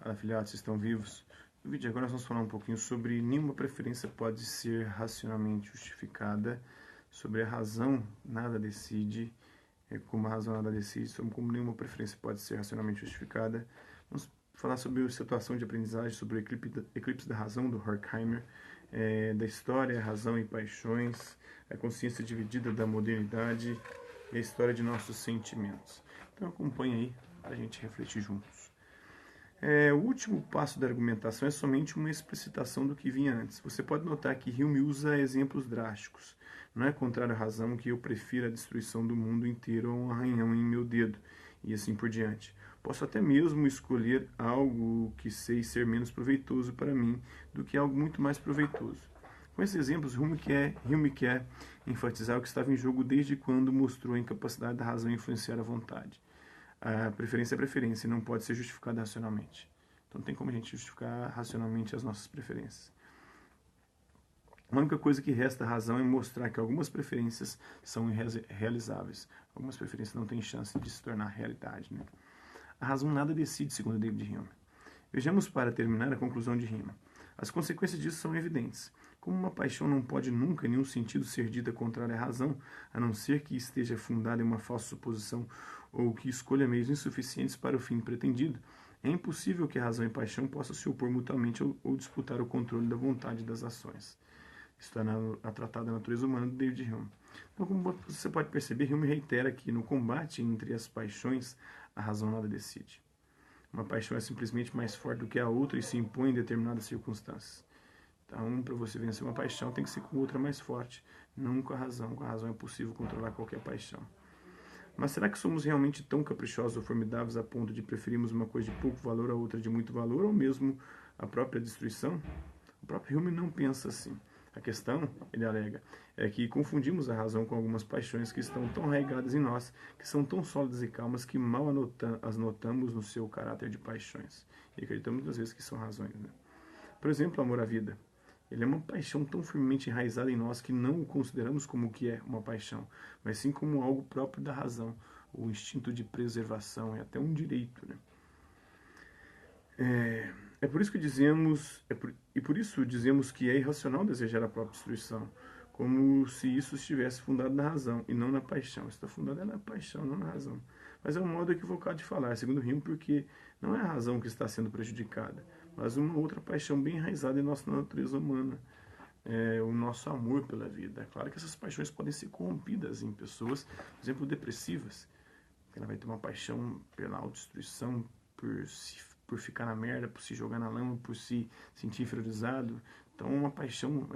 Fala, filhotes, vocês estão vivos? No vídeo de agora nós vamos falar um pouquinho sobre nenhuma preferência pode ser racionalmente justificada, sobre a razão nada decide, como a razão nada decide, sobre como nenhuma preferência pode ser racionalmente justificada. Vamos falar sobre a situação de aprendizagem, sobre o eclipse da razão, do Horkheimer, da história, razão e paixões, a consciência dividida da modernidade e a história de nossos sentimentos. Então acompanhe aí para a gente refletir juntos. O último passo da argumentação é somente uma explicitação do que vinha antes. Você pode notar que Hume usa exemplos drásticos. Não é contrário à razão que eu prefira a destruição do mundo inteiro a um arranhão em meu dedo, e assim por diante. Posso até mesmo escolher algo que sei ser menos proveitoso para mim do que algo muito mais proveitoso. Com esses exemplos, Hume quer enfatizar o que estava em jogo desde quando mostrou a incapacidade da razão influenciar a vontade. A preferência é preferência e não pode ser justificada racionalmente. Então não tem como a gente justificar racionalmente as nossas preferências. A única coisa que resta à razão é mostrar que algumas preferências são irrealizáveis. Algumas preferências não têm chance de se tornar realidade. Né? A razão nada decide, segundo David Hume. Vejamos para terminar a conclusão de Hume. As consequências disso são evidentes. Como uma paixão não pode nunca, em nenhum sentido, ser dita contrária à razão, a não ser que esteja fundada em uma falsa suposição ou que escolha meios insuficientes para o fim pretendido, é impossível que a razão e a paixão possam se opor mutuamente ou disputar o controle da vontade das ações. Isso está na Tratada da Natureza Humana de David Hume. Então, como você pode perceber, Hume reitera que no combate entre as paixões, a razão nada decide. Uma paixão é simplesmente mais forte do que a outra e se impõe em determinadas circunstâncias. Então, para você vencer uma paixão, tem que ser com outra mais forte, não com a razão. Com a razão é possível controlar qualquer paixão. Mas será que somos realmente tão caprichosos ou formidáveis a ponto de preferirmos uma coisa de pouco valor a outra de muito valor, ou mesmo a própria destruição? O próprio Hume não pensa assim. A questão, ele alega, é que confundimos a razão com algumas paixões que estão tão arraigadas em nós, que são tão sólidas e calmas, que mal as notamos no seu caráter de paixões. E acreditamos muitas vezes que são razões. Né? Por exemplo, o amor à vida. Ele é uma paixão tão firmemente enraizada em nós que não o consideramos como o que é uma paixão, mas sim como algo próprio da razão, o instinto de preservação, é até um direito. Né? É por isso que dizemos, por isso dizemos que é irracional desejar a própria destruição, como se isso estivesse fundado na razão e não na paixão. Está fundado na paixão, não na razão. Mas é um modo equivocado de falar, segundo Hume, porque não é a razão que está sendo prejudicada, mas uma outra paixão bem enraizada em nossa natureza humana, o nosso amor pela vida. É claro que essas paixões podem ser corrompidas em pessoas, por exemplo, depressivas. Ela vai ter uma paixão pela autodestruição, por ficar na merda, por se jogar na lama, por se sentir inferiorizado. Então, uma paixão...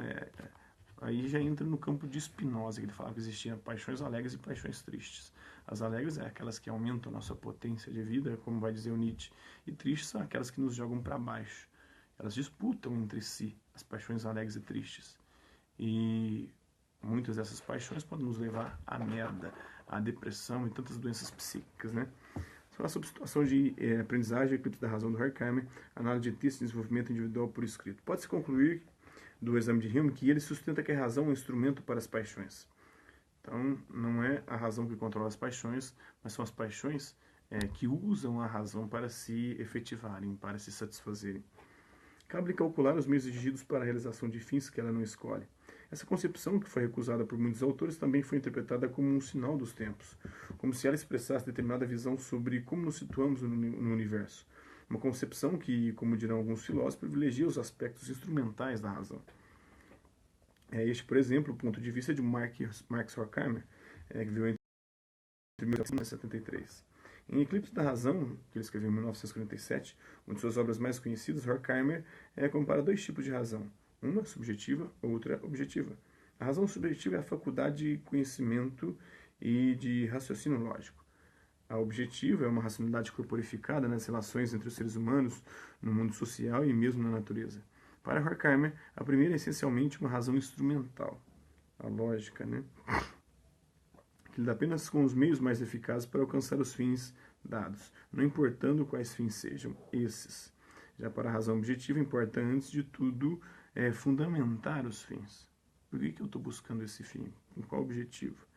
aí já entra no campo de Spinoza, que ele falava que existiam paixões alegres e paixões tristes. As alegres é aquelas que aumentam a nossa potência de vida, como vai dizer o Nietzsche, e tristes são aquelas que nos jogam para baixo. Elas disputam entre si, as paixões alegres e tristes. E muitas dessas paixões podem nos levar à merda, à depressão e tantas doenças psíquicas, né? Falar sobre a situação de aprendizagem, eclipse da razão do Horkheimer, análise de texto e desenvolvimento individual por escrito. Pode-se concluir do exame de Hume que ele sustenta que a razão é um instrumento para as paixões. Então, não é a razão que controla as paixões, mas são as paixões que usam a razão para se efetivarem, para se satisfazerem. Cabe-lhe calcular os meios exigidos para a realização de fins que ela não escolhe. Essa concepção, que foi recusada por muitos autores, também foi interpretada como um sinal dos tempos, como se ela expressasse determinada visão sobre como nos situamos no universo. Uma concepção que, como dirão alguns filósofos, privilegia os aspectos instrumentais da razão. Este, por exemplo, o ponto de vista de Max Horkheimer, que viveu entre 1973. Em Eclipse da Razão, que ele escreveu em 1947, uma de suas obras mais conhecidas, Horkheimer compara dois tipos de razão, uma subjetiva, outra objetiva. A razão subjetiva é a faculdade de conhecimento e de raciocínio lógico. A objetiva é uma racionalidade corporificada nas relações entre os seres humanos, no mundo social e mesmo na natureza. Para Horkheimer, a primeira é essencialmente uma razão instrumental, a lógica, né? Que lida apenas com os meios mais eficazes para alcançar os fins dados, não importando quais fins sejam esses. Já para a razão objetiva, importa antes de tudo fundamentar os fins. Por que eu estou buscando esse fim? Com qual objetivo?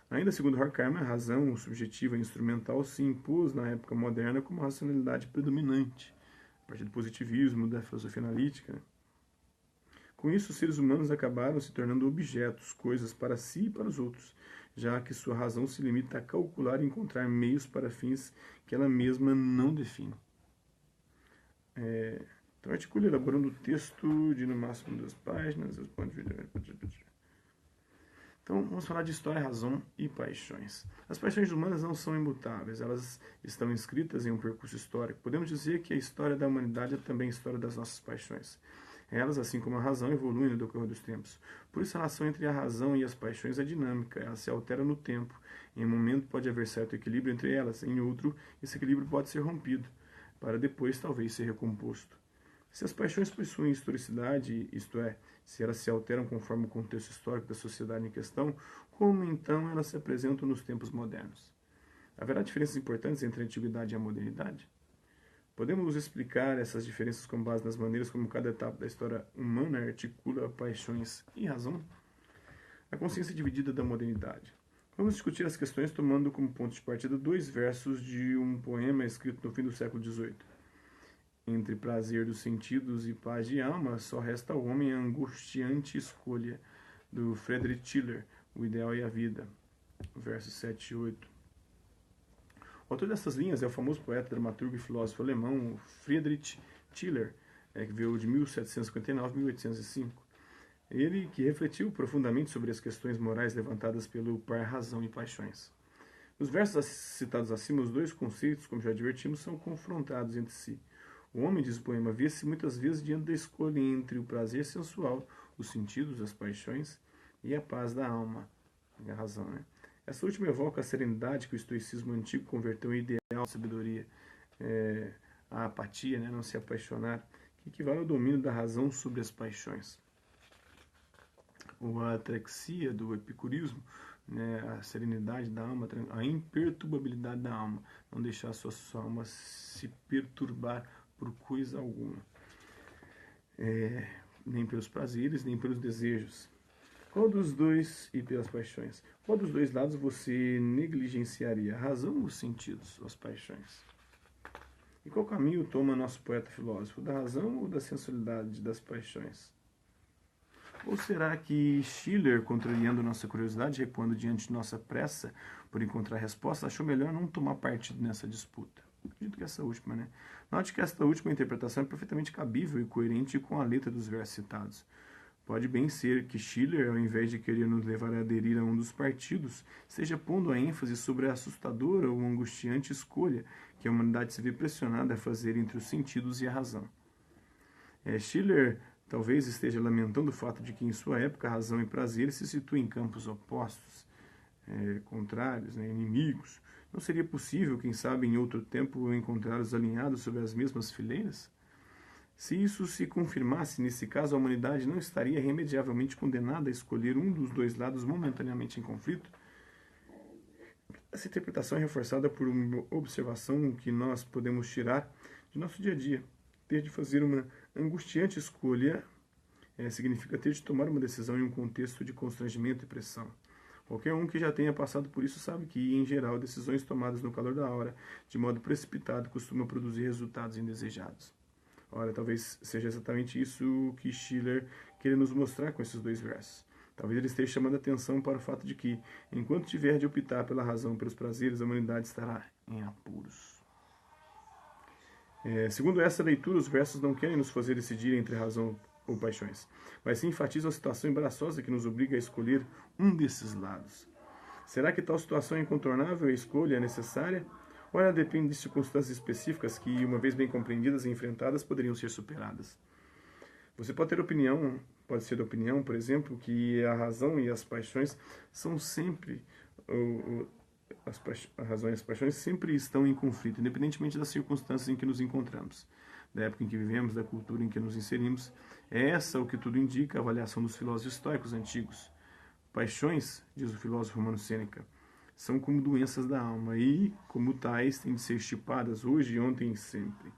Ainda segundo Horkheimer, a razão subjetiva e instrumental se impôs na época moderna como a racionalidade predominante. a partir do positivismo, da filosofia analítica, né? Com isso, os seres humanos acabaram se tornando objetos, coisas para si e para os outros, já que sua razão se limita a calcular e encontrar meios para fins que ela mesma não define. Então, articule elaborando o texto de no máximo 2 páginas. Então, vamos falar de história, razão e paixões. As paixões humanas não são imutáveis, elas estão inscritas em um percurso histórico. Podemos dizer que a história da humanidade é também a história das nossas paixões. Elas, assim como a razão, evoluem no decorrer dos tempos. Por isso, a relação entre a razão e as paixões é dinâmica, ela se altera no tempo. Em um momento pode haver certo equilíbrio entre elas, em outro, esse equilíbrio pode ser rompido, para depois talvez ser recomposto. Se as paixões possuem historicidade, isto é, se elas se alteram conforme o contexto histórico da sociedade em questão, como então elas se apresentam nos tempos modernos? Haverá diferenças importantes entre a antiguidade e a modernidade? Podemos explicar essas diferenças com base nas maneiras como cada etapa da história humana articula paixões e razão? A consciência dividida da modernidade. Vamos discutir as questões tomando como ponto de partida 2 versos de um poema escrito no fim do século XVIII. Entre prazer dos sentidos e paz de alma, só resta ao homem a angustiante escolha, do Friedrich Schiller, O Ideal e a Vida, versos 7 e 8. O autor dessas linhas é o famoso poeta, dramaturgo e filósofo alemão Friedrich Schiller, que viveu de 1759 a 1805. Ele que refletiu profundamente sobre as questões morais levantadas pelo par razão e paixões. Nos versos citados acima, os dois conceitos, como já advertimos, são confrontados entre si. O homem, diz o poema, vê-se muitas vezes diante da escolha entre o prazer sensual, os sentidos, as paixões, e a paz da alma, a razão, né? Essa última evoca a serenidade que o estoicismo antigo converteu em ideal de sabedoria, a apatia, né, não se apaixonar, que equivale ao domínio da razão sobre as paixões. Ou a atraxia do epicurismo, né, a serenidade da alma, a imperturbabilidade da alma, não deixar a sua alma se perturbar por coisa alguma, nem pelos prazeres, nem pelos desejos. Qual dos dois, e pelas paixões, qual dos dois lados você negligenciaria? A razão ou os sentidos, as paixões? E qual caminho toma nosso poeta filósofo? Da razão ou da sensualidade, das paixões? Ou será que Schiller, contrariando nossa curiosidade, recuando diante de nossa pressa por encontrar resposta, achou melhor não tomar partido nessa disputa? Acredito que essa última, né? Note que esta última interpretação é perfeitamente cabível e coerente com a letra dos versos citados. Pode bem ser que Schiller, ao invés de querer nos levar a aderir a um dos partidos, esteja pondo a ênfase sobre a assustadora ou angustiante escolha que a humanidade se vê pressionada a fazer entre os sentidos e a razão. Schiller talvez esteja lamentando o fato de que, em sua época, a razão e prazer se situam em campos opostos, contrários, né, inimigos. Não seria possível, quem sabe, em outro tempo, encontrá-los alinhados sobre as mesmas fileiras? Se isso se confirmasse, nesse caso, a humanidade não estaria irremediavelmente condenada a escolher um dos dois lados momentaneamente em conflito? Essa interpretação é reforçada por uma observação que nós podemos tirar de nosso dia a dia. Ter de fazer uma angustiante escolha significa ter de tomar uma decisão em um contexto de constrangimento e pressão. Qualquer um que já tenha passado por isso sabe que, em geral, decisões tomadas no calor da hora, de modo precipitado, costumam produzir resultados indesejados. Ora, talvez seja exatamente isso que Schiller queria nos mostrar com esses dois versos. Talvez ele esteja chamando a atenção para o fato de que, enquanto tiver de optar pela razão, pelos prazeres, a humanidade estará em apuros. Segundo essa leitura, os versos não querem nos fazer decidir entre razão ou paixões, mas sim enfatizam a situação embaraçosa que nos obriga a escolher um desses lados. Será que tal situação é incontornável e a escolha é necessária? Ou ela depende de circunstâncias específicas que, uma vez bem compreendidas e enfrentadas, poderiam ser superadas? Você pode ser da opinião, por exemplo, que a razão e as paixões são sempre, a razão e as paixões sempre estão em conflito, independentemente das circunstâncias em que nos encontramos, da época em que vivemos, da cultura em que nos inserimos. É essa, o que tudo indica, a avaliação dos filósofos estoicos antigos. Paixões, diz o filósofo romano Sêneca, são como doenças da alma e, como tais, têm de ser extirpadas hoje, ontem e sempre.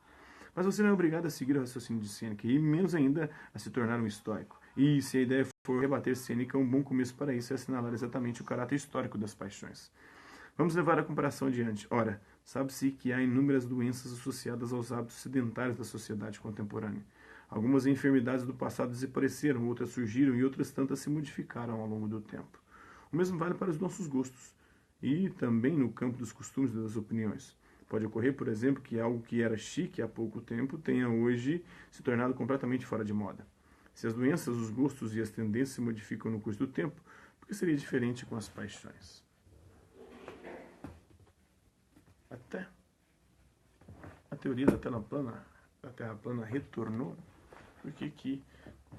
Mas você não é obrigado a seguir o raciocínio de Sêneca, e menos ainda a se tornar um estoico. E se a ideia for rebater Sêneca, um bom começo para isso é assinalar exatamente o caráter histórico das paixões. Vamos levar a comparação adiante. Ora, Sabe-se que há inúmeras doenças associadas aos hábitos sedentários da sociedade contemporânea. Algumas enfermidades do passado desapareceram, outras surgiram e outras tantas se modificaram ao longo do tempo. O mesmo vale para os nossos gostos e também no campo dos costumes e das opiniões. Pode ocorrer, por exemplo, que algo que era chique há pouco tempo tenha hoje se tornado completamente fora de moda. Se as doenças, os gostos e as tendências se modificam no curso do tempo, por que seria diferente com as paixões? Até a teoria da Terra plana retornou, por que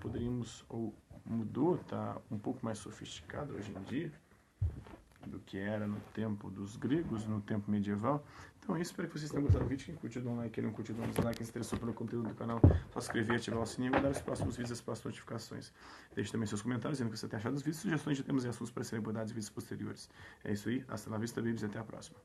poderíamos, ou mudou, está um pouco mais sofisticado hoje em dia do que era no tempo dos gregos, no tempo medieval. Então é isso, espero que vocês tenham gostado do vídeo. Quem curtiu, dá um like, quem não curtiu, dá um dislike. Quem se interessou pelo conteúdo do canal, só se inscrever, ativar o sininho e aguardar os próximos vídeos e as próximas notificações. Deixe também seus comentários, dizendo o que você tem achado dos vídeos, sugestões de temas e assuntos para serem abordados em vídeos posteriores. É isso aí, hasta la vista, babies, e até a próxima.